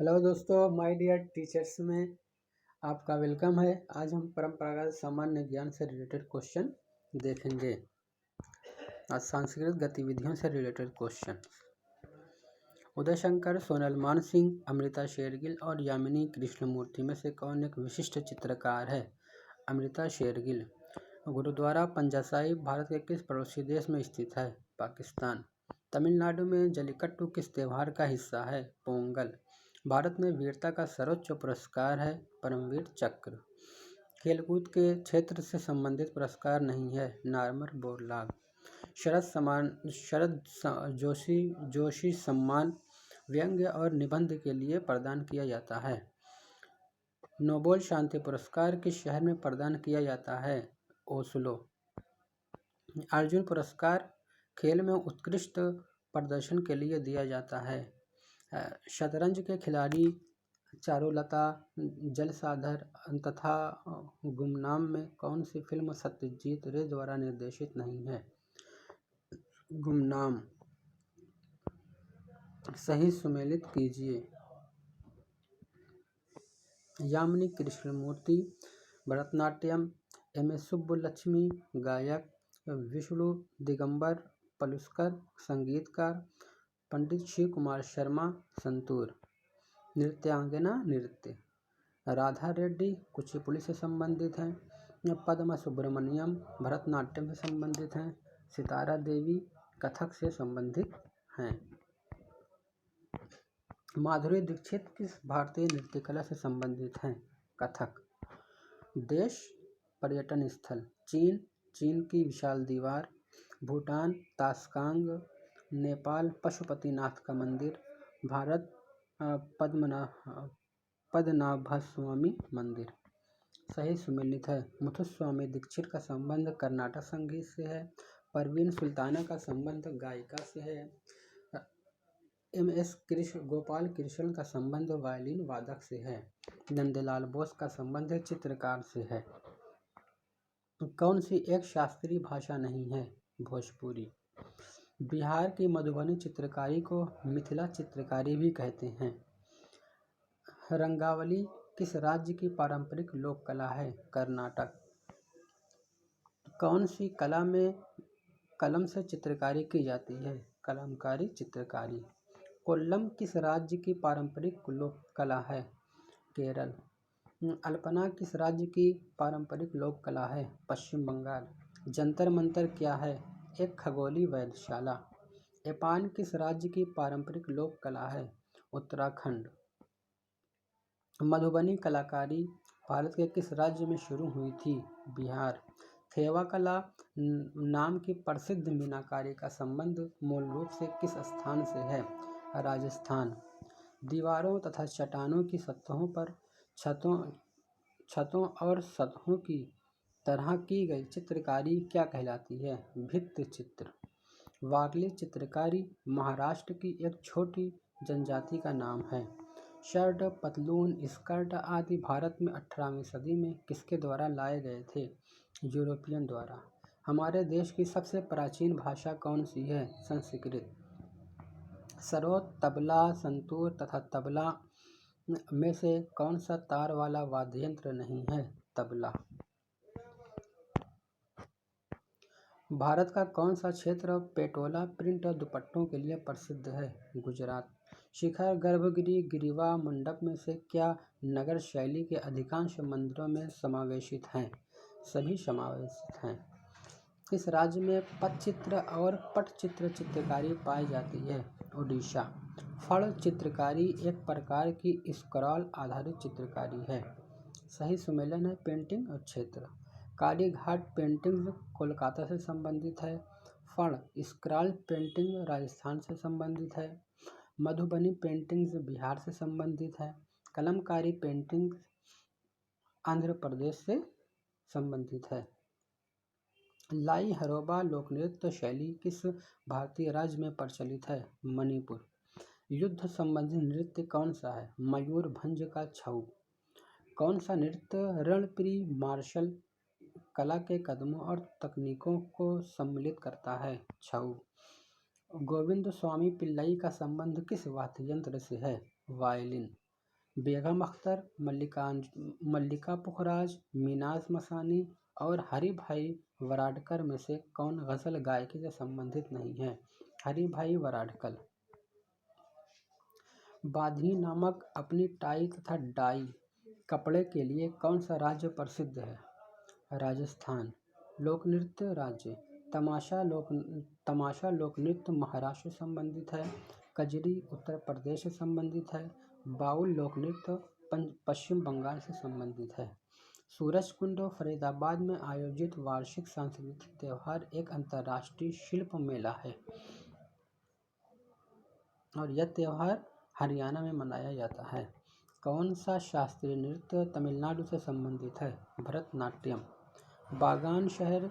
Hello दोस्तों, my dear teachers में आपका वेलकम है। आज हम परंपरागत सामान्य ज्ञान से रिलेटेड क्वेश्चन देखेंगे। आज सांस्कृतिक गतिविधियों से रिलेटेड क्वेश्चन। उदय शंकर, सोनल मानसिंह, अमृता शेरगिल और यामिनी कृष्णमूर्ति में से कौन एक विशिष्ट चित्रकार है? अमृता शेरगिल। गुरुद्वारा पंजा साहिब भारत के किस पड़ोसी देश में स्थित है? पाकिस्तान। तमिलनाडु में जल्लीकट्टू किस त्योहार का हिस्सा है? पोंगल। भारत में वीरता का सर्वोच्च पुरस्कार है परमवीर चक्र। खेलकूद के क्षेत्र से संबंधित पुरस्कार नहीं है नार्मर बोरलाग। शरद जोशी सम्मान व्यंग्य और निबंध के लिए प्रदान किया जाता है। नोबेल शांति पुरस्कार किस शहर में प्रदान किया जाता है? ओस्लो। अर्जुन पुरस्कार खेल में उत्कृष्ट प्रदर्शन के लिए दिया जाता है। शतरंज के खिलाड़ी चारुलता, जलसाधर तथा गुमनाम में कौन सी फिल्म सत्यजीत रे द्वारा निर्देशित नहीं है? गुमनाम। सही सुमेलित कीजिए। यामिनी कृष्णमूर्ति भरतनाट्यम, एम एस सुब्बुलक्ष्मी गायक, विष्णु दिगंबर पलुस्कर संगीतकार, पंडित शिव कुमार शर्मा संतूर। नृत्यांगना नृत्य। राधा रेड्डी कुचिपुड़ी से संबंधित हैं। पद्मा सुब्रमण्यम भरतनाट्यम से संबंधित हैं। सितारा देवी कथक से संबंधित हैं। माधुरी दीक्षित किस भारतीय नृत्य कला से संबंधित हैं? कथक। देश पर्यटन स्थल। चीन की विशाल दीवार, भूटान ताशकांग, नेपाल पशुपतिनाथ का मंदिर, भारत पद्मनाभस्वामी मंदिर। सही सुमेलित है। मुथुस्वामी दीक्षित का संबंध कर्नाटक संगीत से है। परवीन सुल्ताना का संबंध गायिका से है। MS गोपाल कृष्ण का संबंध वायलिन वादक से है। नंदलाल बोस का संबंध चित्रकार से है। कौन सी एक शास्त्रीय भाषा नहीं है? भोजपुरी। बिहार की मधुबनी चित्रकारी को मिथिला चित्रकारी भी कहते हैं। रंगावली किस राज्य की पारंपरिक लोक कला है? कर्नाटक। कौन सी कला में कलम से चित्रकारी की जाती है? कलमकारी चित्रकारी। कोल्लम किस राज्य की पारंपरिक लोक कला है? केरल। अल्पना किस राज्य की पारंपरिक लोक कला है? पश्चिम बंगाल। जंतर मंतर क्या है? एक खगोलीय वेधशाला। एपान किस राज्य की पारंपरिक लोक कला है? उत्तराखंड। मधुबनी कलाकारी भारत के किस राज्य में शुरू हुई थी? बिहार। थेवा कला नाम की प्रसिद्ध मीनाकारी का संबंध मूल रूप से किस स्थान से है? राजस्थान। दीवारों तथा चट्टानों की सतहों पर छतों और सतहों की तरह की गई चित्रकारी क्या कहलाती है? भित्ति चित्र। वारली चित्रकारी महाराष्ट्र की एक छोटी जनजाति का नाम है। शर्ट, पतलून, स्कर्ट आदि भारत में 18वीं सदी में किसके द्वारा लाए गए थे? यूरोपियन द्वारा। हमारे देश की सबसे प्राचीन भाषा कौन सी है? संस्कृत। सरोद, तबला, संतूर तथा तबला में से कौन सा तार वाला वाद्य यंत्र नहीं है? तबला। भारत का कौन सा क्षेत्र पेटोला प्रिंट दुपट्टों के लिए प्रसिद्ध है? गुजरात। शिखर, गर्भगृह, गिरिवा मंडप में से क्या नगर शैली के अधिकांश मंदिरों में समावेशित हैं? सभी समावेशित हैं। किस राज्य में पटचित्र और पटचित्र चित्रकारी पाई जाती है? उड़ीसा। फड़ चित्रकारी एक प्रकार की स्क्रॉल आधारित चित्रकारी है। सही सुमेलन है पेंटिंग और क्षेत्र। काली घाट पेंटिंग कोलकाता से संबंधित है। फड़ स्क्रॉल पेंटिंग राजस्थान से संबंधित है। मधुबनी पेंटिंग्स बिहार से संबंधित है। कलमकारी पेंटिंग आंध्र प्रदेश से संबंधित है। लाई हरोबा लोकनृत्य शैली किस भारतीय राज्य में प्रचलित है? मणिपुर। युद्ध संबंधी नृत्य कौन सा है? मयूरभंज का छऊ। कौन सा नृत्य रणप्रिय मार्शल कला के कदमों और तकनीकों को सम्मिलित करता है? छऊ। गोविंद स्वामी पिल्लई का संबंध किस वाद्य यंत्र से है? वायलिन। बेगम अख्तर, मल्लिका पुखराज, मीनाज मसानी और हरि भाई वराडकर में से कौन गज़ल गायकी से संबंधित नहीं है? हरि भाई वराडकर। बांधनी नामक अपनी टाई तथा डाई कपड़े के लिए कौन सा राज्य प्रसिद्ध है? राजस्थान। लोक नृत्य राज्य। तमाशा लोक नृत्य महाराष्ट्र से संबंधित है। कजरी उत्तर प्रदेश से संबंधित है। बाउल लोक नृत्य पश्चिम बंगाल से संबंधित है। सूरजकुंड फरीदाबाद में आयोजित वार्षिक सांस्कृतिक त्यौहार एक अंतर्राष्ट्रीय शिल्प मेला है और यह त्यौहार हरियाणा में मनाया जाता है। कौन सा शास्त्रीय नृत्य तमिलनाडु से संबंधित है? भरतनाट्यम। बागान शहर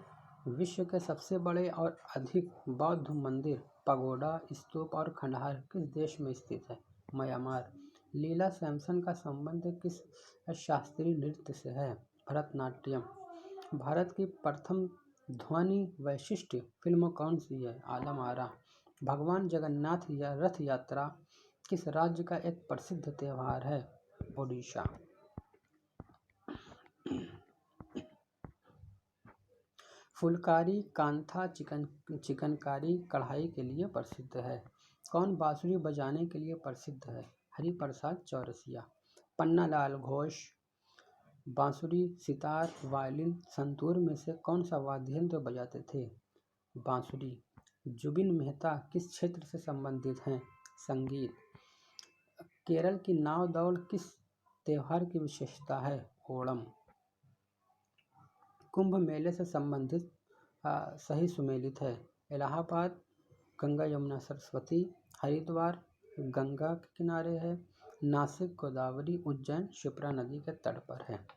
विश्व के सबसे बड़े और अधिक बौद्ध मंदिर, पगोडा, स्तूप और खंडहर किस देश में स्थित है? म्यांमार। लीला सैमसन का संबंध किस शास्त्रीय नृत्य से है? भरतनाट्यम। भारत की प्रथम ध्वनि वैशिष्ट्य फिल्म कौन सी है? आलम आरा। भगवान जगन्नाथ रथ यात्रा किस राज्य का एक प्रसिद्ध त्यौहार है? ओडिशा। फुलकारी कांथा चिकनकारी कढ़ाई के लिए प्रसिद्ध है। कौन बांसुरी बजाने के लिए प्रसिद्ध है? हरिप्रसाद चौरसिया। पन्नालाल घोष बांसुरी, सितार, वायलिन, संतूर में से कौन सा वाद्य यंत्र बजाते थे? बांसुरी। जुबिन मेहता किस क्षेत्र से संबंधित हैं? संगीत। केरल की नाव दौड़ किस त्योहार की विशेषता है? ओणम। कुंभ मेले से संबंधित सही सुमेलित है। इलाहाबाद गंगा यमुना सरस्वती, हरिद्वार गंगा के किनारे है, नासिक गोदावरी, उज्जैन शिप्रा नदी के तट पर है।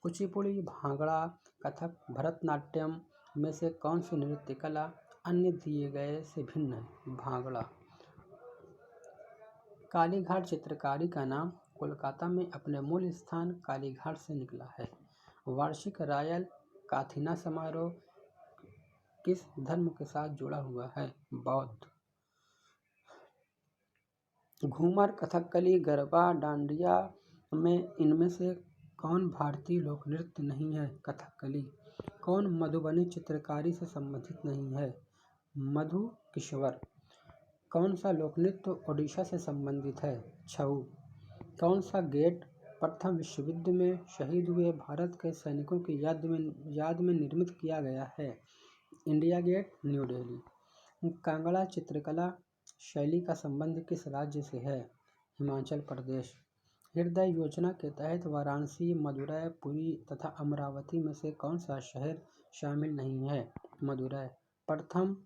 कुचिपुड़ी, भांगड़ा, कथक, भरतनाट्यम में से कौन सी नृत्य कला अन्य दिए गए से भिन्न है? भांगड़ा। कालीघाट चित्रकारी का नाम कोलकाता में अपने मूल स्थान कालीघाट से निकला है। वार्षिक रॉयल काथिना समारोह किस धर्म के साथ जुड़ा हुआ है? बौद्ध। घूमर, कथकली, गरबा, डांडिया में इनमें से कौन भारतीय लोक नृत्य नहीं है? कथकली। कौन मधुबनी चित्रकारी से संबंधित नहीं है? मधु किश्वर। कौन सा लोक नृत्य ओडिशा से संबंधित है? छऊ। कौन सा गेट प्रथम विश्व युद्ध में शहीद हुए भारत के सैनिकों की याद में निर्मित किया गया है? India Gate, New Delhi. कांगड़ा चित्रकला शैली का संबंध किस राज्य से है? हिमाचल प्रदेश। हृदय योजना के तहत वाराणसी, मदुरै, पुरी तथा अमरावती में से कौन सा शहर शामिल नहीं है? मदुरै। प्रथम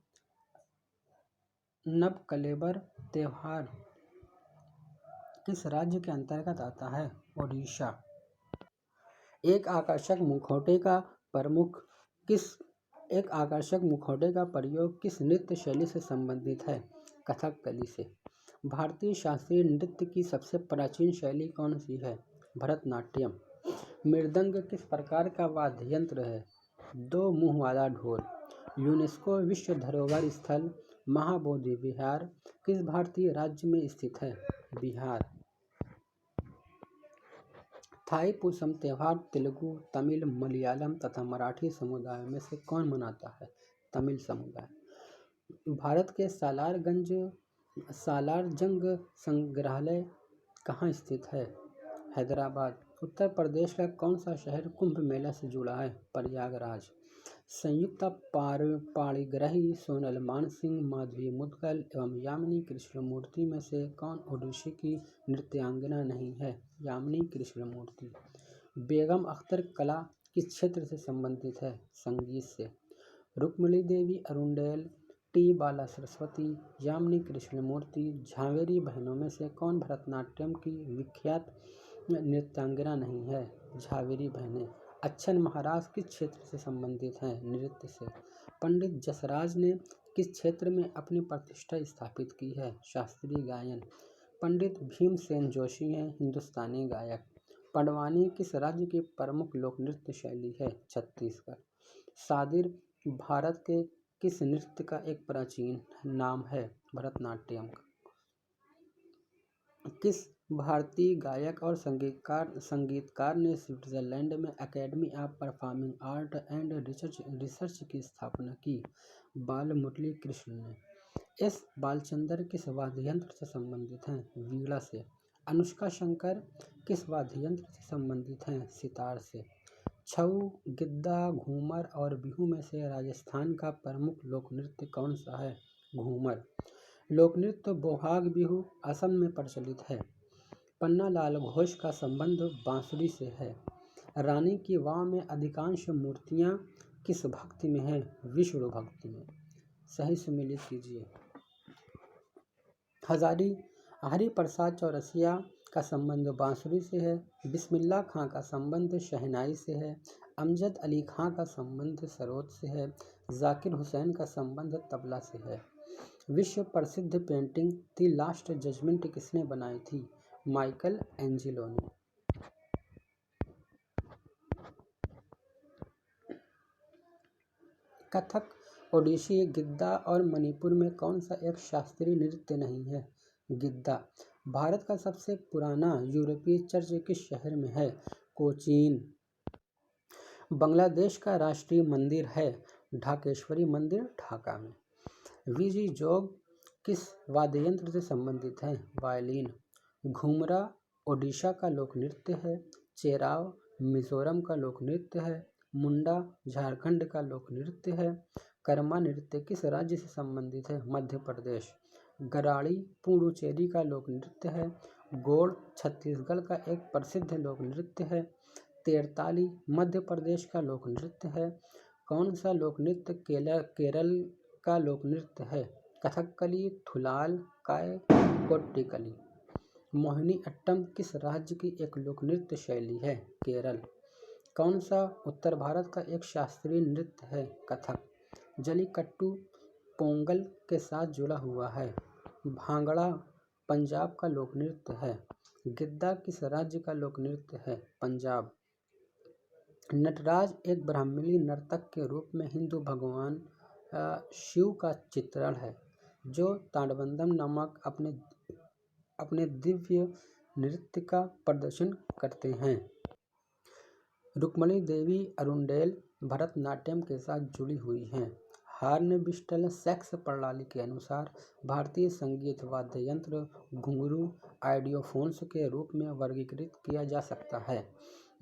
नबकलेबर त्योहार किस राज्य के अंतर्गत आता है? ओडिशा। एक आकर्षक मुखौटे का प्रयोग किस नृत्य शैली से संबंधित है? कथकली से। भारतीय शास्त्रीय नृत्य की सबसे प्राचीन शैली कौन सी है? भरतनाट्यम। मृदंग किस प्रकार का वाद्य यंत्र है? दो मुंह वाला ढोल। यूनेस्को विश्व धरोहर स्थल महाबोधि विहार किस भारतीय राज्य में स्थित है? बिहार। थाई पूसम त्योहार तेलुगु, तमिल, मलयालम तथा मराठी समुदाय में से कौन मनाता है? तमिल समुदाय। भारत के सालारजंग संग्रहालय कहाँ स्थित है? हैदराबाद। उत्तर प्रदेश का कौन सा शहर कुंभ मेला से जुड़ा है? प्रयागराज। संयुक्त पाणिग्राही सोनल मानसिंह, माधवी मुदगल एवं यामिनी कृष्णमूर्ति में से कौन ओडिशी की नृत्यांगना नहीं है? यामिनी कृष्णमूर्ति। बेगम अख्तर कला किस क्षेत्र से संबंधित है? संगीत से। रुक्मिणी देवी अरुंडेल, टी बाला सरस्वती, यामिनी कृष्णमूर्ति, झावेरी बहनों में से कौन भरतनाट्यम की विख्यात नृत्यांगना नहीं है? झावेरी बहनें। अच्छन महाराज किस क्षेत्र से संबंधित हैं? नृत्य से। पंडित जसराज ने किस क्षेत्र में अपनी प्रतिष्ठा स्थापित की है? शास्त्रीय गायन। पंडित भीमसेन जोशी हैं हिंदुस्तानी गायक। पंडवानी किस राज्य की प्रमुख लोक नृत्य शैली है? छत्तीसगढ़। सादिर भारत के किस नृत्य का एक प्राचीन नाम है? भरतनाट्यम। किस भारतीय गायक और संगीतकार ने स्विट्जरलैंड में academy of performing art and research की स्थापना की। बाल मुरली कृष्ण ने। एस बालचंदर किस वाद्य यंत्र से संबंधित हैं? वीणा से। अनुष्का शंकर किस वाद्य यंत्र से संबंधित हैं? सितार से। छऊ, गिद्दा, घूमर और बिहू में से राजस्थान का प्रमुख लोक नृत्य कौन सा है? घूमर। लोकनृत्य बोहाग बिहू असम में प्रचलित है। पन्ना लाल घोष का संबंध बांसुरी से है। रानी की वाव में अधिकांश मूर्तियां किस भक्ति में हैं? विष्णु भक्ति में। सही सम्मिलित कीजिए। हरि प्रसाद चौरसिया का संबंध बांसुरी से है। बिस्मिल्लाह खां का संबंध शहनाई से है। अमजद अली खां का संबंध सरोद से है। जाकिर हुसैन का संबंध तबला से है। विश्व प्रसिद्ध पेंटिंग द लास्ट जजमेंट किसने बनाई थी? माइकल एंजेलो ने। कथक, ओडिसी, गिद्दा और मणिपुर में कौन सा एक शास्त्रीय नृत्य नहीं है? गिद्दा। भारत का सबसे पुराना यूरोपीय चर्च किस शहर में है? कोचीन। बांग्लादेश का राष्ट्रीय मंदिर है ढाकेश्वरी मंदिर, ढाका में। वीजी जोग किस वाद्य यंत्र से संबंधित है? वायलिन। घूमरा ओडिशा का लोक नृत्य है। चेराव मिजोरम का लोक नृत्य है। मुंडा झारखंड का लोक नृत्य है। कर्मा नृत्य किस राज्य से संबंधित है? मध्य प्रदेश। गराड़ी पुडुचेरी का लोक नृत्य है। गोड़ छत्तीसगढ़ का एक प्रसिद्ध लोक नृत्य है। तेरताली मध्य प्रदेश का लोक नृत्य है। कौन सा लोक नृत्य केरल का लोक नृत्य है? कथकली, थुलाल, काय, कोट्टिकली। मोहिनी अट्टम किस राज्य की एक लोक नृत्य शैली है? केरल। कौन सा उत्तर भारत का एक शास्त्रीय नृत्य है? कथक। जलीकट्टू पोंगल के साथ जुड़ा हुआ है। भांगड़ा पंजाब का लोक नृत्य है। गिद्दा किस राज्य का लोक नृत्य है? पंजाब। नटराज एक ब्राह्मणी नर्तक के रूप में हिंदू भगवान शिव का चित्रण है जो तांडवम नामक अपने दिव्य नृत्य का प्रदर्शन करते हैं। रुक्मणी देवी अरुंडेल भरतनाट्यम के साथ जुड़ी हुई हैं। हार्न-बिस्टल सेक्स प्रणाली के अनुसार भारतीय संगीत वाद्य यंत्र घुंघरू आइडियोफोन्स के रूप में वर्गीकृत किया जा सकता है।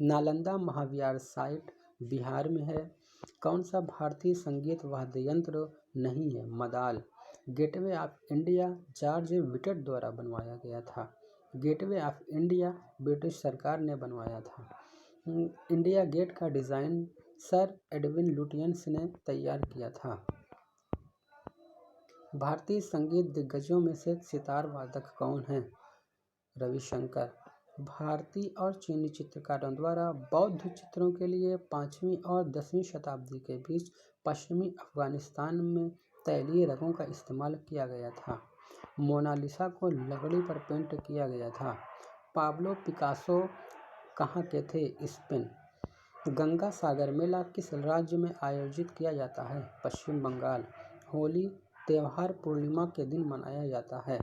नालंदा महाविहार साइट बिहार में है। कौन सा भारतीय संगीत वाद्य यंत्र नहीं है? Madal. Gateway of India George Wittet द्वारा बनवाया गया था। गेटवे ऑफ इंडिया ब्रिटिश सरकार ने बनवाया था। इंडिया गेट का डिज़ाइन सर एडविन लुटियंस ने तैयार किया था। भारतीय संगीत दिग्गजों में से सितार वादक कौन हैं? रविशंकर। भारतीय और चीनी चित्रकारों द्वारा बौद्ध चित्रों के लिए 5वीं और 10वीं शताब्दी के बीच पश्चिमी अफगानिस्तान में तैलीय रंगों का इस्तेमाल किया गया था। मोनालिसा को लकड़ी पर पेंट किया गया था। पाब्लो पिकासो कहाँ के थे? स्पेन। गंगा सागर मेला किस राज्य में आयोजित किया जाता है? पश्चिम बंगाल। होली त्योहार पूर्णिमा के दिन मनाया जाता है।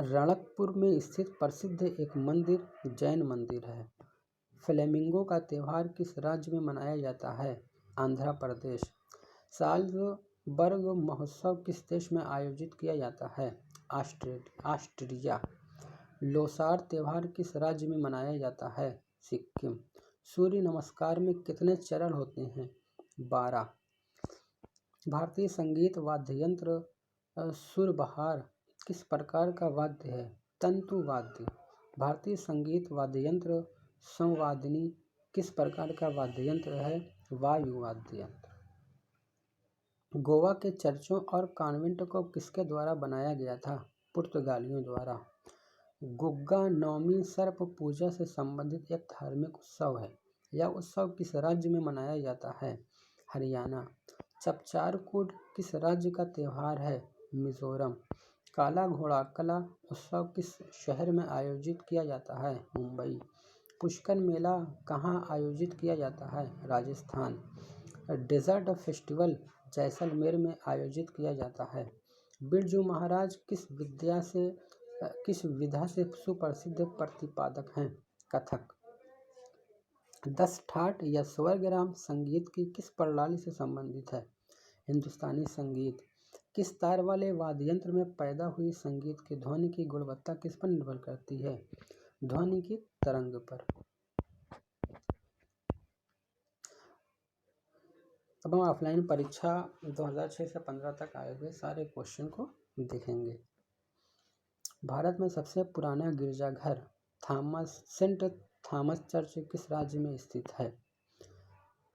रणकपुर में स्थित प्रसिद्ध एक मंदिर जैन मंदिर है। फ्लेमिंगो का त्योहार किस राज्य में मनाया जाता है? आंध्र प्रदेश। साल्जबर्ग महोत्सव किस देश में आयोजित किया जाता है? ऑस्ट्रिया। लोसार त्योहार किस राज्य में मनाया जाता है? सिक्किम। सूर्य नमस्कार में कितने चरण होते हैं? 12। भारतीय संगीत वाद्य यंत्र सुरबहार किस प्रकार का वाद्य है? तंतु वाद्य। भारतीय संगीत वाद्य यंत्र संवादिनी किस प्रकार का वाद्य यंत्र है? वायु वाद्य यंत्र। गोवा के चर्चों और कॉन्वेंट को किसके द्वारा बनाया गया था? पुर्तगालियों द्वारा। गुग्गा नौमी सर्प पूजा से संबंधित एक धार्मिक उत्सव है। यह उत्सव किस राज्य में मनाया जाता है? हरियाणा। चपचारकूट किस राज्य का त्योहार है? मिजोरम। काला घोड़ा कला उत्सव किस शहर में आयोजित किया जाता है? मुंबई। पुष्कर मेला कहाँ आयोजित किया जाता है? राजस्थान। डेजर्ट फेस्टिवल जैसलमेर में आयोजित किया जाता है। बिरजू महाराज किस विद्या से किस विधा से सुप्रसिद्ध प्रतिपादक हैं? कथक। 10 ठाट या स्वरग्राम संगीत की किस प्रणाली से संबंधित है? हिंदुस्तानी संगीत। किस तार वाले वाद्ययंत्र में पैदा हुई संगीत की ध्वनि की गुणवत्ता किस पर निर्भर करती है? ध्वनि की तरंग पर। अब हम ऑफलाइन परीक्षा 2006 से 15 तक आए हुए सारे क्वेश्चन को देखेंगे। भारत में सबसे पुराना गिरजाघर सेंट थॉमस चर्च किस राज्य में स्थित है?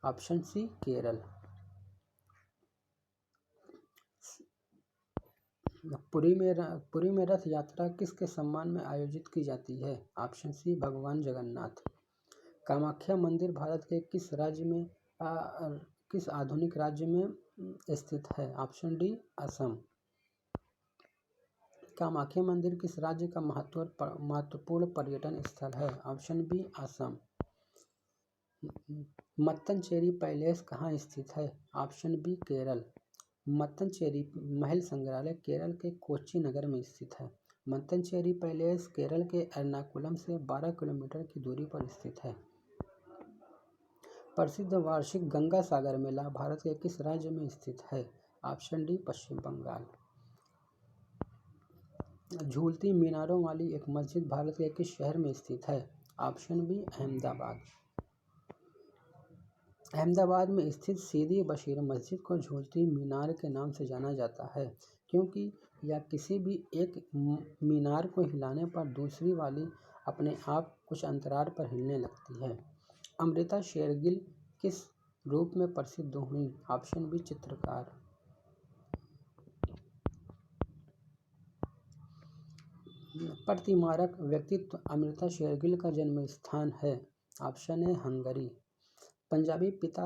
ऑप्शन सी केरल। पुरी में रथ यात्रा किसके सम्मान में आयोजित की जाती है? ऑप्शन सी भगवान जगन्नाथ। कामाख्या मंदिर भारत के किस राज्य में किस आधुनिक राज्य में स्थित है? Option D Assam. कामाख्या मंदिर किस राज्य का महत्वपूर्ण पर्यटन स्थल है? Option B Assam. Mattancherry palace कहाँ स्थित है? Option B Kerala. मत्तनचेरी महल संग्रहालय केरल के कोच्चि नगर में स्थित है। मत्तनचेरी पैलेस केरल के एर्नाकुलम से 12 किलोमीटर की दूरी पर स्थित है। प्रसिद्ध वार्षिक गंगा सागर मेला भारत के किस राज्य में स्थित है? ऑप्शन डी पश्चिम बंगाल। झूलती मीनारों वाली एक मस्जिद भारत के किस शहर में स्थित है? Option B Ahmedabad. अहमदाबाद में स्थित सीदी बशीर मस्जिद को झूलती मीनार के नाम से जाना जाता है क्योंकि यह किसी भी एक मीनार को हिलाने पर दूसरी वाली अपने आप कुछ अंतराल पर हिलने लगती है। अमृता शेरगिल किस रूप में प्रसिद्ध हुई? ऑप्शन बी चित्रकार। प्रतिमारक व्यक्तित्व अमृता शेरगिल का जन्म स्थान है? ऑप्शन ए हंगरी। पंजाबी पिता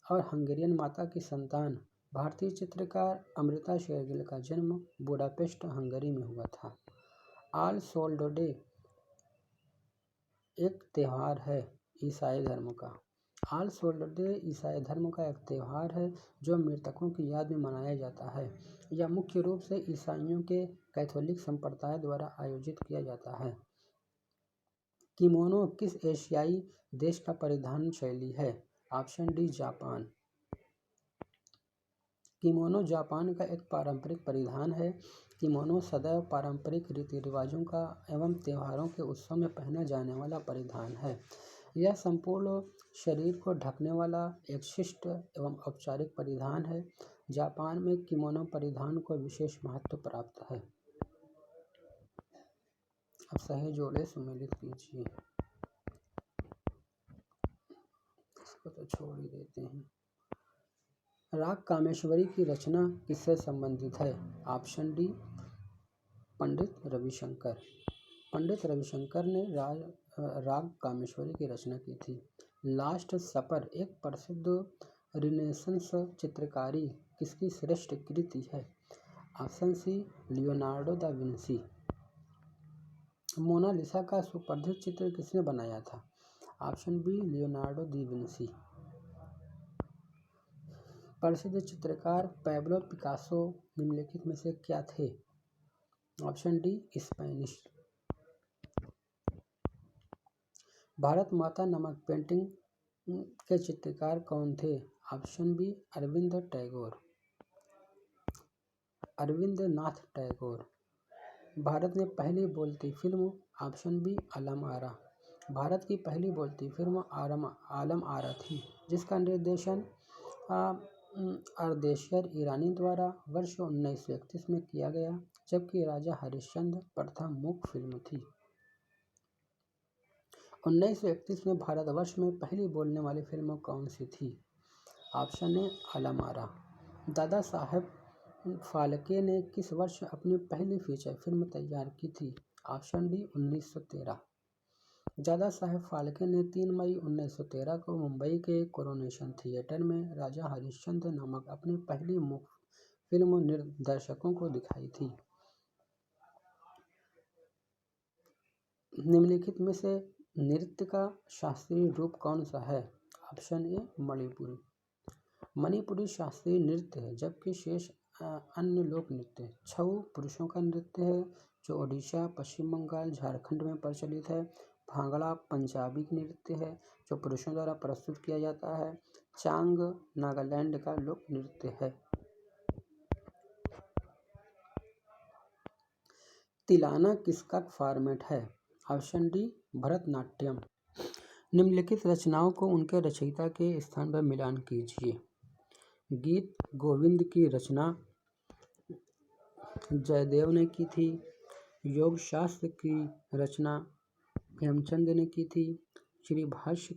और हंगेरियन माता की संतान भारतीय चित्रकार अमृता शेरगिल का जन्म बुडापेस्ट हंगरी में हुआ था। ऑल सोल्ड डे एक त्यौहार है ईसाई धर्म का। ऑल सोल्ड डे ईसाई धर्म का एक त्यौहार है जो मृतकों की याद में मनाया जाता है। यह मुख्य रूप से ईसाइयों के कैथोलिक संप्रदाय द्वारा आयोजित किया जाता है। किमोनो किस एशियाई देश का परिधान शैली है? Option D Japan. Kimono Japan का एक पारंपरिक परिधान है। किमोनो सदैव पारंपरिक रीति रिवाजों का एवं त्योहारों के उत्सव में पहना जाने वाला परिधान है। यह संपूर्ण शरीर को ढकने वाला एक शिष्ट एवं औपचारिक परिधान है। जापान में किमोनो परिधान को विशेष महत्व प्राप्त है। अब सही जोड़े सम्मिलित कीजिए। इसको तो छोड़ ही देते हैं। राग कामेश्वरी की रचना किससे संबंधित है? Option D Pandit Ravishankar. पंडित रविशंकर ने राग कामेश्वरी की रचना की थी। लास्ट सपर एक प्रसिद्ध रिनेसेंस चित्रकारी किसकी श्रेष्ठ कृति है? Option C Leonardo da Vinci. Mona Lisa का सुप्रसिद्ध चित्र किसने बनाया था? Option B Leonardo da Vinci. प्रसिद्ध चित्रकार पैब्लो पिकासो निम्नलिखित में से क्या थे? Option D Spanish. भारत माता नामक पेंटिंग के चित्रकार कौन थे? Option B Arvind Tagore. अरविंद नाथ टैगोर। भारत में पहली बोलती film? Option B Alam Ara. Bharat की पहली बोलती फिल्म आलम आरा थी जिसका निर्देशन अर्देशियर ईरानी द्वारा वर्ष 1931 में किया गया, जबकि राजा हरिश्चंद्र प्रथम मुख्य फिल्म थी। 1931 में भारतवर्ष में पहली बोलने वाली फिल्म कौन सी थी? Option A Alam Ara. दादा साहेब फाल्के ने किस वर्ष अपनी पहली फीचर फिल्म तैयार की थी? Option D 1913। दादा साहेब फाल्के ने 3 मई 1913 को मुंबई के कोरोनेशन थिएटर में राजा हरिश्चंद्र नामक अपनी पहली मुख्य फिल्म दर्शकों को दिखाई थी। निम्नलिखित में से नृत्य का शास्त्रीय रूप कौन सा है? ऑप्शन ए मणिपुरी। मणिपुरी शास्त्रीय नृत्य है, जबकि शेष अन्य लोक नृत्य। छऊ पुरुषों का नृत्य है जो ओडिशा, पश्चिम बंगाल, झारखंड में प्रचलित है। भांगड़ा पंजाबी नृत्य है जो पुरुषों द्वारा प्रस्तुत किया जाता है। चांग नागालैंड का लोक नृत्य है। तिलाना किसका फॉर्मेट है? Option D Bharatanatyam. निम्नलिखित रचनाओं को उनके रचयिता के स्थान पर मिलान कीजिए। गीत गोविंद की रचना जयदेव ने की थी। योग शास्त्र की रचना हेमचंद ने की थी। श्री भाष्य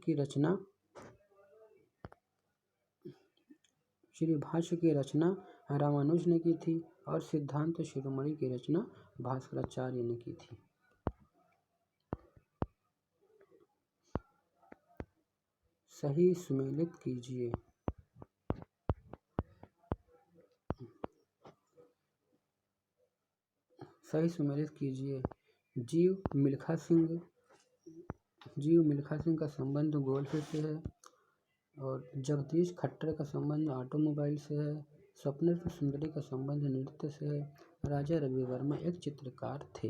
की रचना रामानुज ने की थी और सिद्धांत शिरोमणि की रचना भास्कराचार्य ने की थी। सही सुमेलित कीजिए। सही सुमेलित कीजिए। जीव मिल्खा सिंह का संबंध गोल्फ से है और जगदीश खट्टर का संबंध ऑटोमोबाइल से है। स्वप्निल सुंदरी का संबंध नृत्य से है। राजा रवि वर्मा एक चित्रकार थे।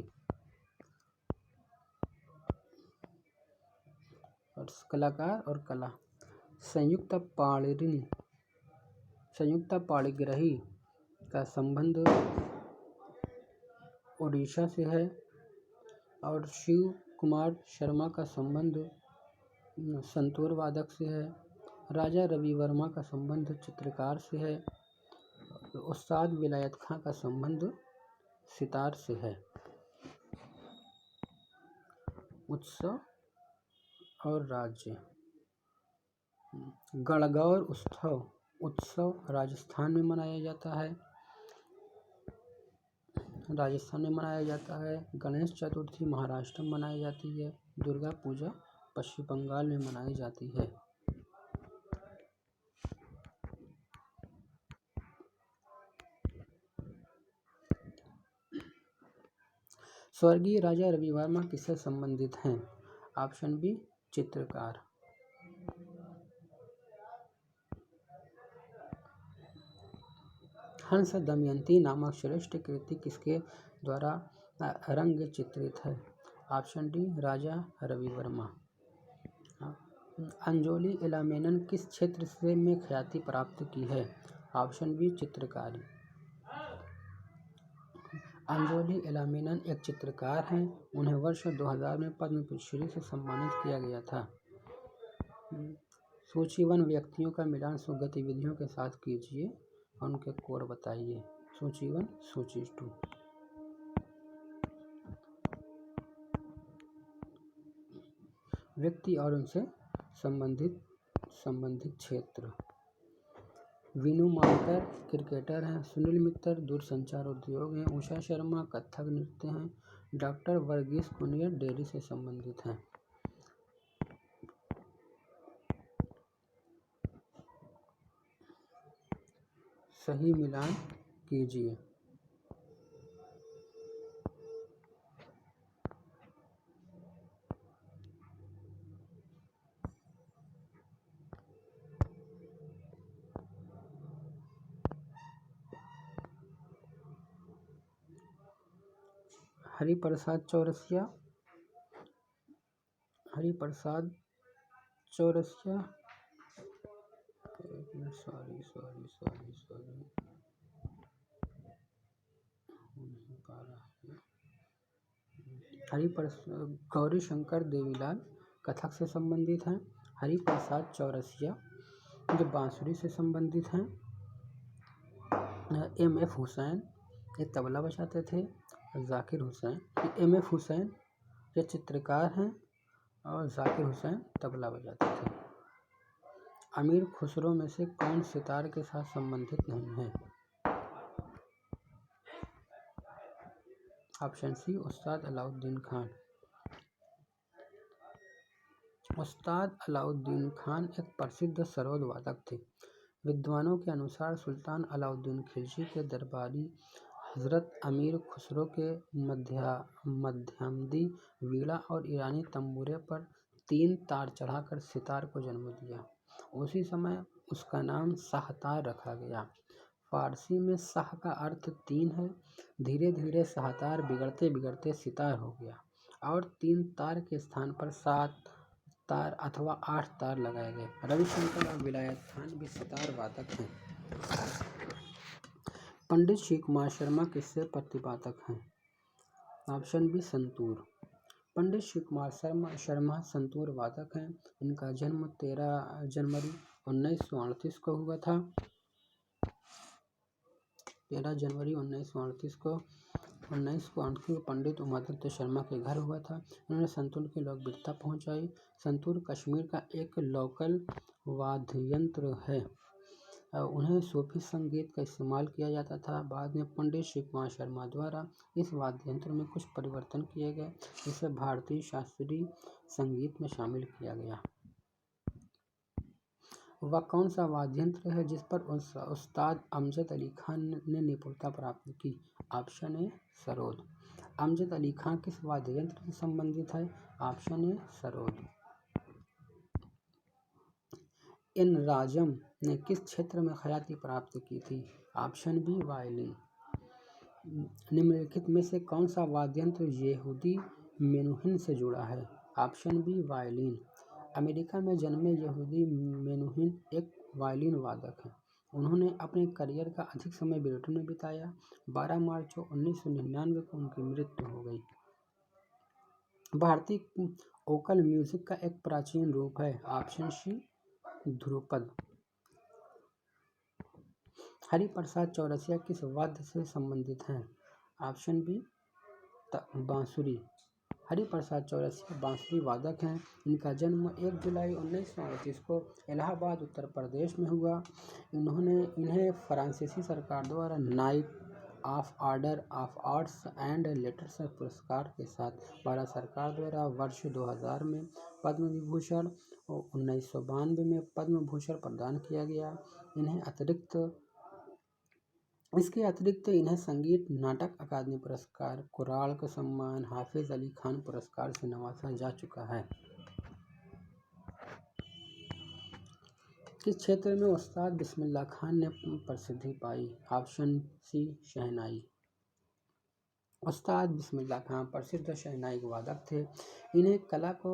और कलाकार और कला। संयुक्त पाणिग्रही का संबंध ओडिशा से है और शिव कुमार शर्मा का संबंध संतूर वादक से है। राजा रवि वर्मा का संबंध चित्रकार से है। उस्ताद विलायत खां का संबंध सितार से है। उत्सव और राज्य। गणगौर उत्सव राजस्थान में मनाया जाता है। गणेश चतुर्थी महाराष्ट्र में मनाई जाती है। दुर्गा पूजा पश्चिम बंगाल में मनाई जाती है। स्वर्गीय राजा रवि वर्मा किससे संबंधित हैं? ऑप्शन बी चित्रकार। हंस दमयंती नामक श्रेष्ठ कृति किसके द्वारा रंग चित्रित है? Option D Raja Ravi Varma. अंजोली इलामेनन किस क्षेत्र से में ख्याति प्राप्त की है? ऑप्शन बी चित्रकारी। अंजोली इलामेनन एक चित्रकार हैं। उन्हें वर्ष 2000 में पद्म श्री से सम्मानित किया गया था। सूचीवन व्यक्तियों का मिलान गतिविधियों के साथ कीजिए और उनके कोड बताइए। सूचीवन सूची 2। व्यक्ति और उनसे संबंधित क्षेत्र। वीनू मांकर क्रिकेटर हैं। सुनील मित्तर दूरसंचार उद्योग हैं। उषा शर्मा कथक नृत्य हैं। डॉक्टर वर्गीस कुनियर डेयरी से संबंधित हैं। सही मिलान कीजिए। हरिप्रसाद चौरसिया गौरी शंकर देवीलाल कथक से संबंधित हैं। हरिप्रसाद चौरसिया जो बांसुरी से संबंधित हैं। M.F. हुसैन ये तबला बजाते थे। जाकिर हुसैन M.F. हुसैन ये चित्रकार हैं और जाकिर हुसैन तबला बजाते थे। अमीर खुसरो में से कौन सितार के साथ संबंधित नहीं है? ऑप्शन सी उस्ताद अलाउद्दीन खान। उस्ताद अलाउद्दीन खान एक प्रसिद्ध सरोद वादक थे। विद्वानों के अनुसार सुल्तान अलाउद्दीन खिलजी के दरबारी हजरत अमीर खुसरो के मध्यमदी वीणा और ईरानी तंबूरे पर 3 तार चढ़ाकर सितार को जन्म दिया। उसी समय उसका नाम शाहतार रखा गया। फारसी में शाह का अर्थ 3 है। धीरे धीरे शाहतार बिगड़ते बिगड़ते सितार हो गया और 3 तार के स्थान पर 7 तार अथवा 8 तार लगाए गए। रविशंकर और विलायत खान भी सितार वादक हैं। पंडित श्री कुमार शर्मा किससे प्रतिपादक हैं? Option B santoor. पंडित श्री कुमार शर्मा संतूर वादक हैं। इनका जन्म 13 जनवरी 1938 को हुआ था। 13 जनवरी 1938 को पंडित उमादत्त शर्मा के घर हुआ था। उन्होंने संतूर की लोकप्रियता पहुंचाई। संतूर कश्मीर का एक लोकल वाद्ययंत्र है। उन्हें सूफी संगीत का इस्तेमाल किया जाता था। बाद में पंडित श्री कुमार शर्मा द्वारा इस वाद्य यंत्र में कुछ परिवर्तन किए गए, जिसे भारतीय शास्त्रीय संगीत में शामिल किया गया। वह कौन सा वाद्य यंत्र है जिस पर उस्ताद अमजद अली खान ने निपुणता प्राप्त की? Option A sarod. अमजद अली खान किस वाद्य यंत्र से संबंधित है? Option A sarod. N Rajam ने किस क्षेत्र में ख्याति प्राप्त की थी? Option B violin. निम्नलिखित में से कौन सा वाद्य यंत्र यहूदी मेनुहिन से जुड़ा है? Option B violin. अमेरिका में जन्मे यहूदी मेनुहिन एक वायलिन वादक हैं। उन्होंने अपने करियर का अधिक समय ब्रिटेन में बिताया। 12 मार्च 1999 को उनकी मृत्यु हो गई। भारतीय वोकल म्यूजिक का एक प्राचीन रूप है। Option C dhrupad. हरिप्रसाद चौरसिया किस वाद्य से संबंधित हैं? ऑप्शन बी बांसुरी। हरिप्रसाद चौरसिया बांसुरी वादक हैं। इनका जन्म 1 जुलाई 1938 को इलाहाबाद उत्तर प्रदेश में हुआ। इन्हें फ्रांसीसी सरकार द्वारा night of order of arts and letters पुरस्कार के साथ भारत सरकार द्वारा वर्ष 2000 में पद्म विभूषण और 1992 में पद्म भूषण प्रदान किया गया। इसके अतिरिक्त इन्हें संगीत नाटक अकादमी पुरस्कार, कुराल का सम्मान, हाफिज अली खान पुरस्कार से नवाजा जा चुका है। किस क्षेत्र में उस्ताद बिस्मिल्लाह खान ने प्रसिद्धि पाई? ऑप्शन सी शहनाई। उस्ताद बिस्मिल्लाह खान प्रसिद्ध शहनाई वादक थे। इन्हें कला को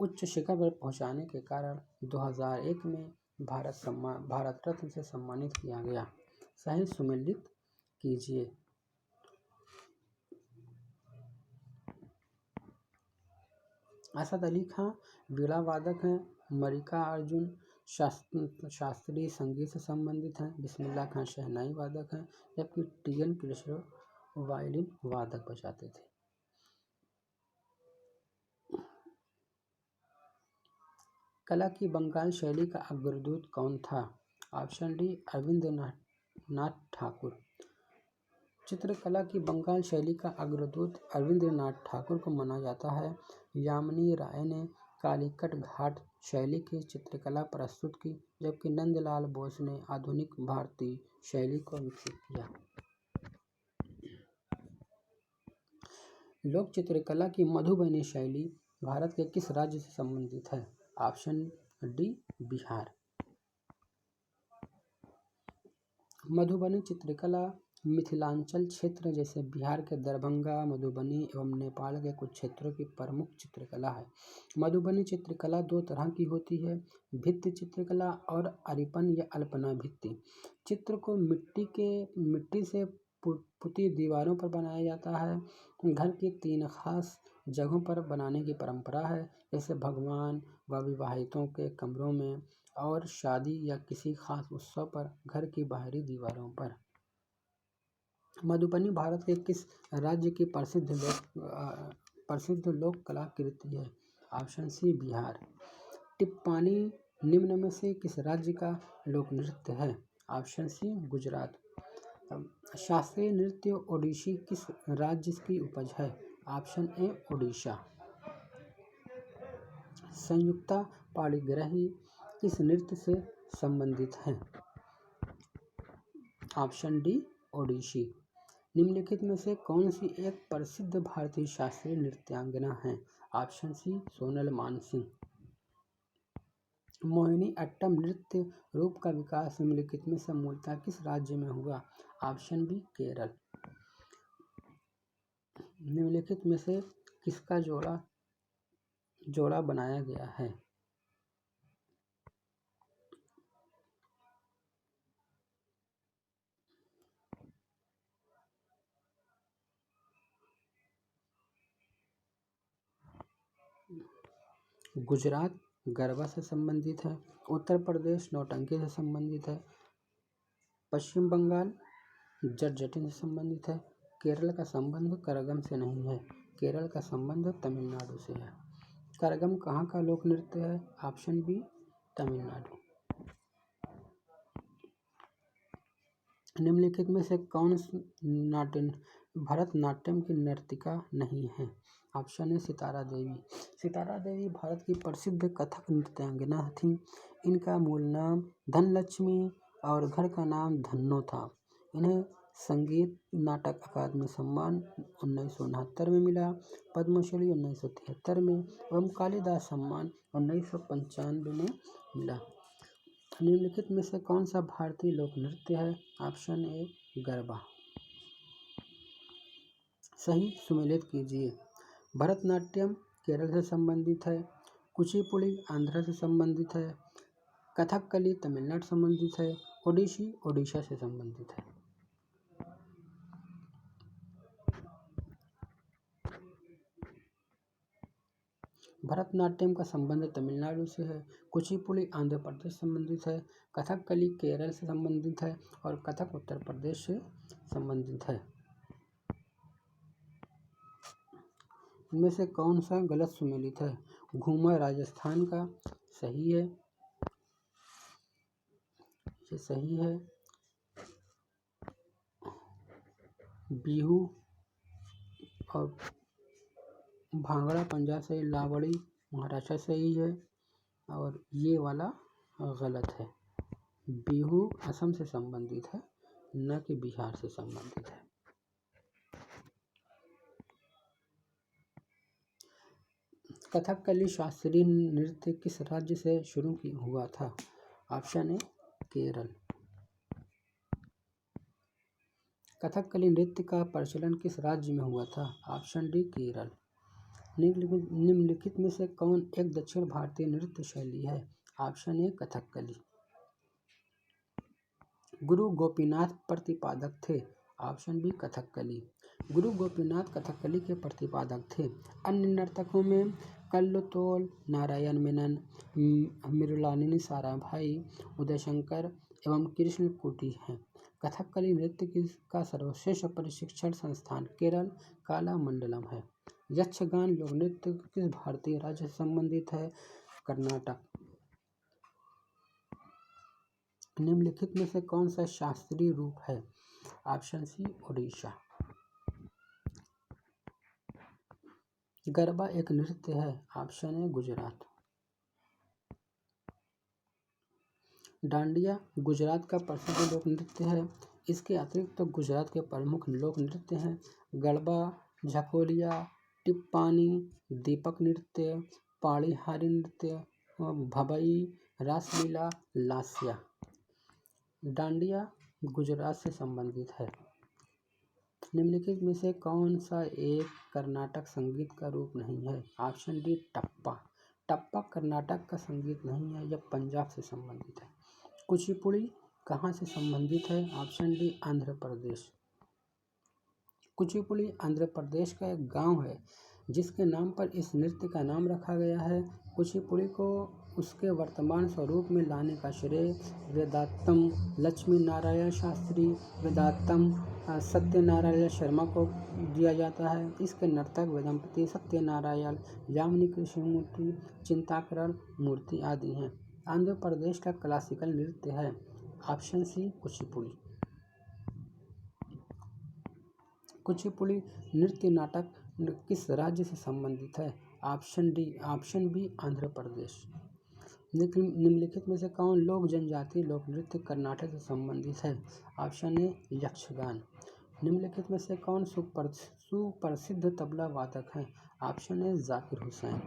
उच्च शिखर पर पहुंचाने के कारण 2001 में भारत रत्न से सम्मानित किया गया। सही सुमेलित कीजिए। असद अली खान वीणा वादक हैं। मल्लिका अर्जुन शास्त्रीय संगीत से संबंधित हैं। बिस्मिल्लाह खान शहनाई वादक हैं, जबकि टी.एन. कृष्ण वायलिन वादक बजाते थे। कला की बंगाल शैली का अग्रदूत कौन था? Option D Arvindranath Thakur. चित्रकला की बंगाल शैली का अग्रदूत अरविंद्रनाथ ठाकुर को माना जाता है। यामिनी राय ने कालीकट घाट शैली की चित्रकला प्रस्तुत की, जबकि नंदलाल बोस ने आधुनिक भारतीय शैली को विकसित किया। लोक चित्रकला की मधुबनी शैली भारत के किस राज्य से संबंधित है? Option D Bihar. मधुबनी चित्रकला मिथिलांचल क्षेत्र जैसे बिहार के दरभंगा, मधुबनी एवं नेपाल के कुछ क्षेत्रों की प्रमुख चित्रकला है। मधुबनी चित्रकला 2 तरह की होती है, भित्ति चित्रकला और अरिपन या अल्पना भित्ति। चित्र को मिट्टी से पुती दीवारों पर बनाया जाता है। घर की 3 खास जगहों पर बनाने की परंपरा है, जैसे भगवान व विवाहितों के कमरों में और शादी या किसी खास उत्सव पर घर की बाहरी दीवारों पर। मधुबनी भारत के किस राज्य की प्रसिद्ध लोक कलाकृति है? ऑप्शन सी बिहार। टिप्पानी निम्न में से किस राज्य का लोक नृत्य है? Option C Gujarat. शास्त्रीय नृत्य ओडिसी किस राज्य की उपज है? Option A Odisha. संयुक्ता पाणिग्राही किस नृत्य से संबंधित हैं? Option D Odissi. निम्नलिखित में से कौन सी एक प्रसिद्ध भारतीय शास्त्रीय नृत्यांगना है? Option C Sonal Mansingh. Mohiniattam नृत्य रूप का विकास निम्नलिखित में से मूलतः किस राज्य में हुआ? Option B Kerala. निम्नलिखित में से किसका जोड़ा बनाया गया है? गुजरात गरबा से संबंधित है, उत्तर प्रदेश नौटंकी से संबंधित है, पश्चिम बंगाल जटजटिन से संबंधित है, केरल का संबंध करगम से नहीं है, केरल का संबंध तमिलनाडु से है। करगम कहाँ का लोक नृत्य है? Option B Tamil Nadu. निम्नलिखित में से कौन भरतनाट्यम की नर्तिका नहीं है? ऑप्शन है सितारा देवी। सितारा देवी भारत की प्रसिद्ध कथक नृत्यांगना थी। इनका मूल नाम धनलक्ष्मी और घर का नाम धन्नो था। इन्हें संगीत नाटक अकादमी सम्मान 1969 में मिला, पद्मश्री 1973 में एवं कालिदास सम्मान 1995 में मिला। निम्नलिखित में से कौन सा भारतीय लोक नृत्य है? ऑप्शन ए गरबा। सही सुमेलित कीजिए। भरतनाट्यम केरल से संबंधित है, कुचिपुड़ी आंध्र से संबंधित है, कथकली तमिलनाडु से संबंधित है, ओडिसी ओडिशा से संबंधित है। भरतनाट्यम का संबंध तमिलनाडु से है, कुचिपुड़ी आंध्र प्रदेश से संबंधित है, कथकली केरल से संबंधित है और कथक उत्तर प्रदेश से संबंधित है। इनमें से कौन सा गलत सुमेलित है? घूमर राजस्थान का सही है, ये सही है। बिहू और भांगड़ा पंजाब से, लावड़ी महाराष्ट्र से ही है और ये वाला गलत है। बिहू असम से संबंधित है, न कि बिहार से संबंधित है। कथकली शास्त्रीय नृत्य किस राज्य से शुरू हुआ था? Option A Kerala. कथकली नृत्य का प्रचलन किस राज्य में हुआ था? Option D Kerala. निम्नलिखित में से कौन एक दक्षिण भारतीय नृत्य शैली है? Option A Kathakali. गुरु गोपीनाथ प्रतिपादक थे? Option B Kathakali. गुरु गोपीनाथ कथकली के प्रतिपादक थे। अन्य नर्तकों में कल्लोतोल, नारायण मेनन, मृणालिनी साराभाई, उदय शंकर एवं कृष्ण कुटी हैं। कथकली नृत्य का सर्वश्रेष्ठ प्रशिक्षण संस्थान केरल कालामंडलम है। यक्षगान लोक नृत्य किस भारतीय राज्य से संबंधित है? कर्नाटक। निम्नलिखित में से कौन सा शास्त्रीय रूप है? ऑप्शन सी ओडिशा। गरबा एक नृत्य है? ऑप्शन है गुजरात। डांडिया गुजरात का प्रसिद्ध लोक नृत्य है। इसके अतिरिक्त तो गुजरात के प्रमुख लोक नृत्य हैं गरबा, झकोलिया, टिप्पानी, दीपक नृत्य, पाड़ीहारी नृत्य, भबई, रासलीला, लास्या। डांडिया गुजरात से संबंधित है। निम्नलिखित में से कौन सा एक कर्नाटक संगीत का रूप नहीं है? ऑप्शन डी टप्पा। टप्पा कर्नाटक का संगीत नहीं है, यह पंजाब से संबंधित है। कुचिपुड़ी कहाँ से संबंधित है? Option D Andhra Pradesh. कुचिपुड़ी आंध्र प्रदेश का एक गांव है जिसके नाम पर इस नृत्य का नाम रखा गया है। कुचिपुड़ी को उसके वर्तमान स्वरूप में लाने का श्रेय वेदांतम लक्ष्मी नारायण शास्त्री, वेदांतम सत्यनारायण शर्मा को दिया जाता है। इसके नर्तक वेदम्पति सत्यनारायण, यामिनी कृष्णमूर्ति, चिंताकरण मूर्ति आदि हैं। आंध्र प्रदेश का क्लासिकल नृत्य है। ऑप्शन सी कुचिपुड़ी। कुचिपुड़ी नृत्य नाटक किस राज्य से संबंधित है? Option D. Option B Andhra Pradesh. निम्नलिखित में से कौन लोक जनजातीय लोक नृत्य कर्नाटक से संबंधित है? ऑप्शन ए यक्षगान। निम्नलिखित में से कौन सुप्रसिद्ध तबला वादक हैं? Option A Zakir Hussain.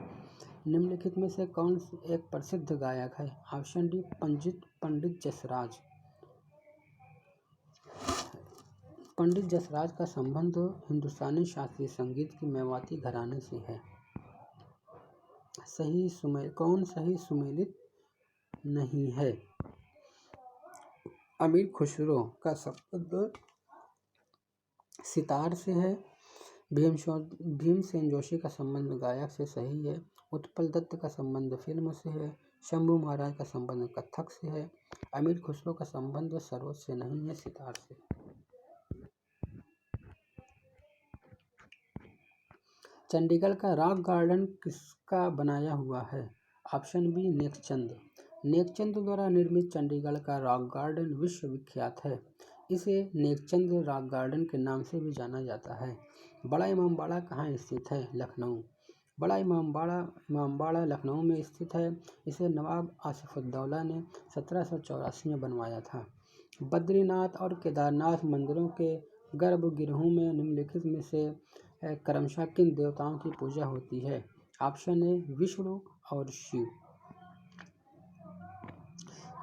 निम्नलिखित में से कौन एक प्रसिद्ध गायक है? Option D Pandit Jasraj. पंडित जसराज का संबंध हिंदुस्तानी शास्त्रीय संगीत की मेवाती घराने से है। कौन सही सुमेलित नहीं है? अमीर खुसरो का संबंध सितार से है। भीमसेन जोशी का संबंध गायक से सही है। उत्पल दत्त का संबंध फिल्म से है। शंभू महाराज का संबंध कथक से है। अमीर खुसरो का संबंध सरोद से नहीं है, सितार से। चंडीगढ़ का रॉक गार्डन किसका बनाया हुआ है? Option B Nek Chand. नेकचंद द्वारा निर्मित चंडीगढ़ का रॉक गार्डन विश्व विख्यात है। इसे नेकचंद रॉक गार्डन के नाम से भी जाना जाता है। बड़ा इमामबाड़ा कहाँ स्थित है? लखनऊ। बड़ा इमामबाड़ा लखनऊ में स्थित है। इसे नवाब आसिफउद्दौला ने 1784 में बनवाया था। बद्रीनाथ और केदारनाथ मंदिरों के गर्भगृहों में निम्नलिखित में से क्रमशः किन देवताओं की पूजा होती है? ऑप्शन ए विष्णु और शिव।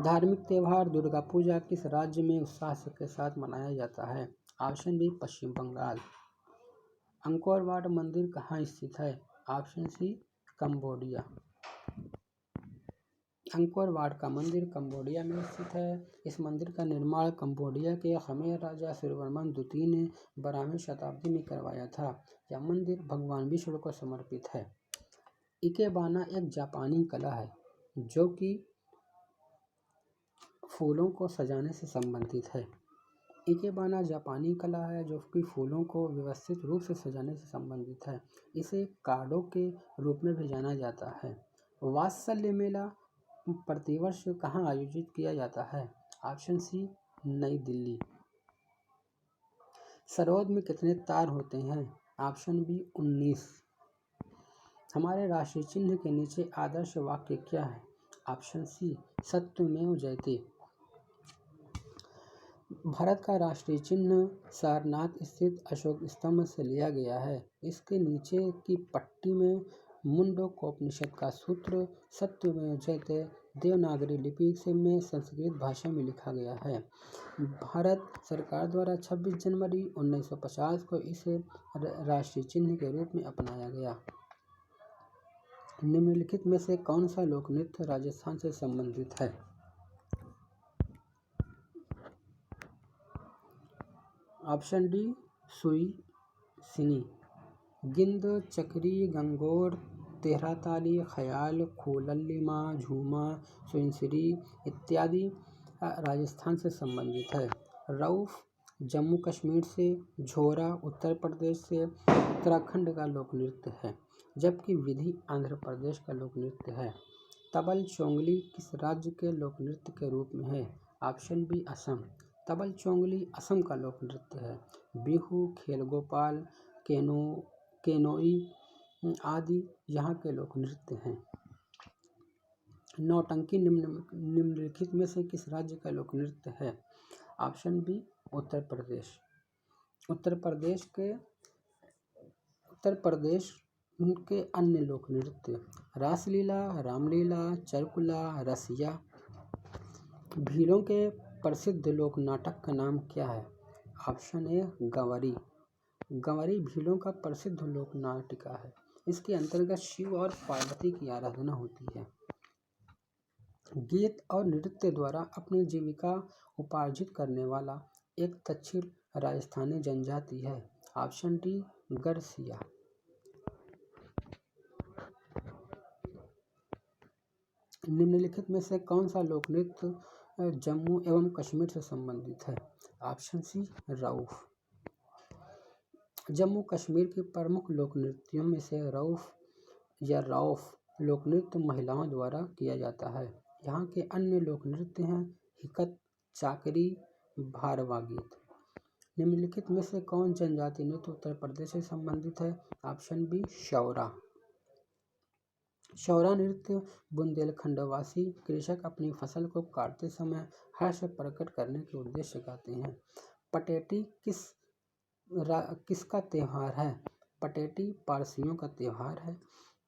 धार्मिक त्योहार दुर्गा पूजा किस राज्य में उत्साह के साथ मनाया जाता है? Option B Paschim Bangal. Angkor Wat मंदिर कहाँ स्थित है? Option C Cambodia. Angkor Wat का मंदिर कंबोडिया में स्थित है। इस मंदिर का निर्माण कंबोडिया के खमेर राजा सूर्यवर्मन द्वितीय ने 12वीं शताब्दी में करवाया था। यह मंदिर भगवान विष्णु को समर्पित है। इकेबाना एक जापानी कला है जो कि फूलों को सजाने से संबंधित है। इकेबाना जापानी कला है जो कि फूलों को व्यवस्थित रूप से सजाने से संबंधित है। इसे कार्डो के रूप में भी जाना जाता है। वात्सल्य मेला प्रतिवर्ष कहाँ आयोजित किया जाता है? ऑप्शन सी नई दिल्ली। सरोद में कितने तार होते हैं? Option B 19। हमारे राष्ट्रीय चिन्ह के नीचे आदर्श वाक्य क्या है? ऑप्शन सी सत्यमेव जयते। भारत का राष्ट्रीय चिन्ह सारनाथ स्थित अशोक स्तंभ से लिया गया है। इसके नीचे की पट्टी में मुंडकोपनिषद का सूत्र सत्यमेव जयते देवनागरी लिपि से में संस्कृत भाषा में लिखा गया है। भारत सरकार द्वारा 26 जनवरी 1950 को इसे राष्ट्रीय चिन्ह के रूप में अपनाया गया। निम्नलिखित में से कौन सा लोक नृत्य राजस्थान से संबंधित है? ऑप्शन डी सुई सिनी। गिंद, चकरी, गंगोर, तेहरा ताली, ख्याल, खूलल्लीमा, झूमा, सुइंसरी इत्यादि राजस्थान से संबंधित है। रऊफ जम्मू कश्मीर से, झोरा उत्तर प्रदेश से, उत्तराखंड का लोक नृत्य है, जबकि विधि आंध्र प्रदेश का लोक नृत्य है। तबल चोंगली किस राज्य के लोक नृत्य के रूप में है? Option B Assam. तबल चोंगली असम का लोक नृत्य है। बिहू, खेल गोपाल, केनोई आदि यहाँ के लोक नृत्य हैं। नौटंकी निम्नलिखित में से किस राज्य का लोक नृत्य है? Option B Uttar Pradesh. उत्तर प्रदेश के अन्य लोक नृत्य रासलीला, रामलीला, चरकुला, रसिया। भीलों के प्रसिद्ध लोक नाटक का नाम क्या है? ऑप्शन ए गंवरी। गंवरी भीलों का प्रसिद्ध लोक नाटिका है। इसके अंतर्गत शिव और पार्वती की आराधना होती है। गीत और नृत्य द्वारा अपनी जीविका उपार्जित करने वाला एक दक्षिण राजस्थानी जनजाति है। Option D Garasia. निम्नलिखित में से कौन सा लोक नृत्य जम्मू एवं कश्मीर से संबंधित है? Option C Rauf. जम्मू कश्मीर के प्रमुख लोक नृत्यों में से रऊफ या रौफ लोक नृत्य महिलाओं द्वारा किया जाता है। यहाँ के अन्य लोक नृत्य हैं हिकत, चाकरी, भारवा गीत। निम्नलिखित में से कौन जनजाति नृत्य उत्तर प्रदेश से संबंधित है? Option B Saura. शौरा नृत्य बुंदेलखंडवासी कृषक अपनी फसल को काटते समय हर्ष प्रकट करने के उद्देश्य गाते हैं। पटेटी किसका त्योहार है? पटेटी पारसियों का त्यौहार है।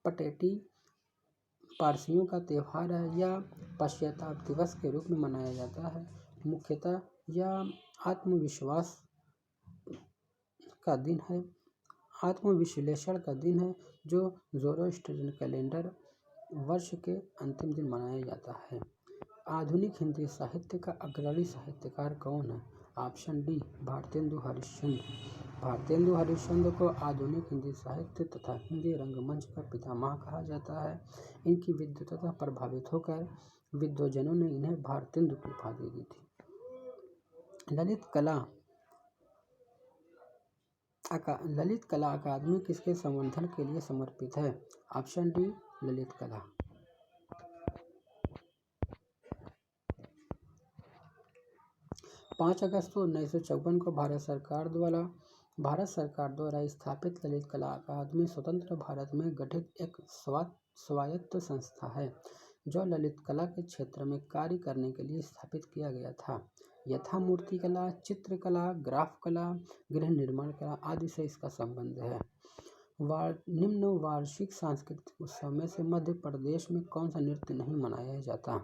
पटेटी पारसियों का त्यौहार है या पश्चाताप दिवस के रूप में मनाया जाता है। मुख्यतः यह आत्मविश्वास का दिन है, आत्मविश्लेषण का दिन है जो ज़ोरोस्ट्रियन कैलेंडर वर्ष के अंतिम दिन मनाया जाता है। आधुनिक हिंदी साहित्य का अग्रणी साहित्यकार कौन है? Option D Bharatendu Harishchandra. भारतेंदु हरिश्चंद्र को आधुनिक हिंदी साहित्य तथा हिंदी रंगमंच का पितामह कहा जाता है। इनकी विद्वता प्रभावित होकर विद्वजनों ने इन्हें भारतेंदु की उपाधि दी थी। ललित कला अकादमी किसके संवर्धन के लिए समर्पित है? ऑप्शन डी ललित कला। 5 अगस्त 1954 को भारत सरकार द्वारा स्थापित ललित कला अकादमी स्वतंत्र भारत में गठित एक स्वायत्त संस्था है जो ललित कला के क्षेत्र में कार्य करने के लिए स्थापित किया गया था। यथा मूर्तिकला, चित्रकला, ग्राफ कला, गृह निर्माण कला आदि से इसका संबंध है। निम्न वार्षिक सांस्कृतिक उत्सव में से मध्य प्रदेश में कौन सा नृत्य नहीं मनाया जाता?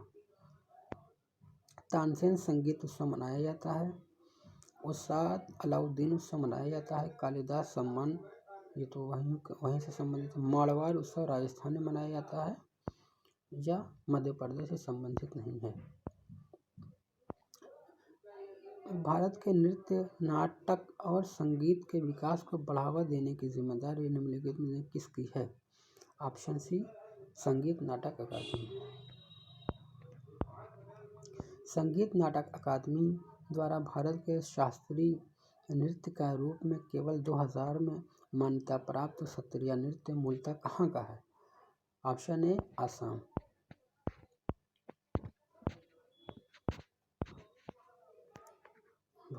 तानसेन संगीत उत्सव मनाया जाता है, उस्ताद अलाउद्दीन उत्सव मनाया जाता है, कालिदास सम्मान ये तो वहीं से संबंधित है, मारवाड़ उत्सव राजस्थान में मनाया जाता है या मध्य प्रदेश से संबंधित नहीं है। भारत के नृत्य, नाटक और संगीत के विकास को बढ़ावा देने की जिम्मेदारी निम्नलिखित में किसकी है? ऑप्शन सी संगीत नाटक अकादमी। संगीत नाटक अकादमी द्वारा भारत के शास्त्रीय नृत्य का रूप में केवल 2000 में मान्यता प्राप्त सत्रिया नृत्य मूलतः कहाँ का है? ऑप्शन ए आसाम।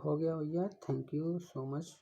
हो गया भैया, थैंक यू सो मच।